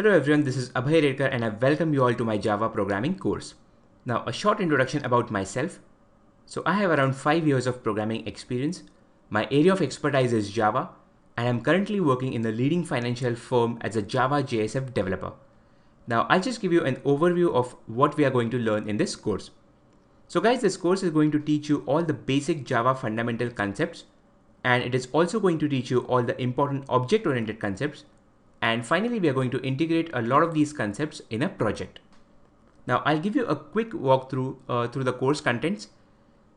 Hello everyone, this is Abhay Redkar and I welcome you all to my Java programming course. Now a short introduction about myself. So I have around 5 years of programming experience. My area of expertise is Java and I'm currently working in the leading financial firm as a Java JSF developer. Now I'll just give you an overview of what we are going to learn in this course. So guys, this course is going to teach you all the basic Java fundamental concepts, and it is also going to teach you all the important object-oriented concepts. And finally, we are going to integrate a lot of these concepts in a project. Now, I'll give you a quick walkthrough through the course contents.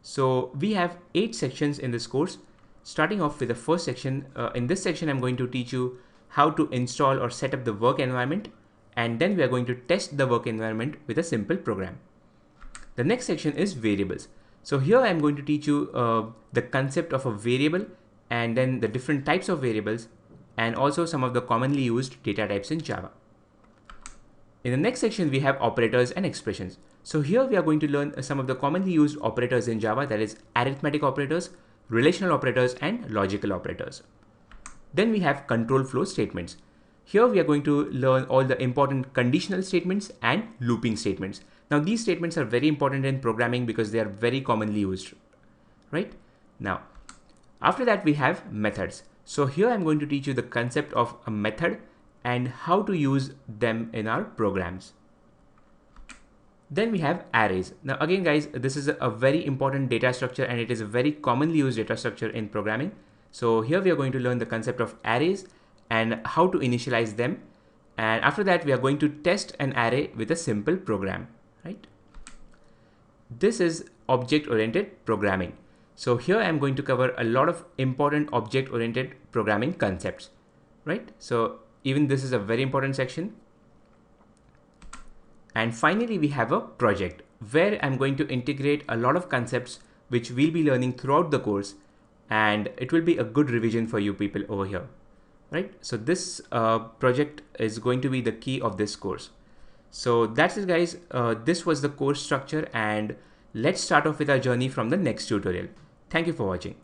So we have 8 sections in this course. Starting off with the first section, in this section, I'm going to teach you how to install or set up the work environment. And then we are going to test the work environment with a simple program. The next section is variables. So here I'm going to teach you the concept of a variable and then the different types of variables, and also some of the commonly used data types in Java. In the next section, we have operators and expressions. So here we are going to learn some of the commonly used operators in Java, that is arithmetic operators, relational operators, and logical operators. Then we have control flow statements. Here we are going to learn all the important conditional statements and looping statements. Now these statements are very important in programming because they are very commonly used, right? Now, after that we have methods. So here I'm going to teach you the concept of a method and how to use them in our programs. Then we have arrays. Now again guys, this is a very important data structure and it is a very commonly used data structure in programming. So here we are going to learn the concept of arrays and how to initialize them. And after that we are going to test an array with a simple program, right? This is object-oriented programming. So here I'm going to cover a lot of important object-oriented programming concepts, right? So even this is a very important section. And finally, we have a project where I'm going to integrate a lot of concepts which we'll be learning throughout the course, and it will be a good revision for you people over here, right? So this project is going to be the key of this course. So that's it guys, this was the course structure, and let's start off with our journey from the next tutorial. Thank you for watching.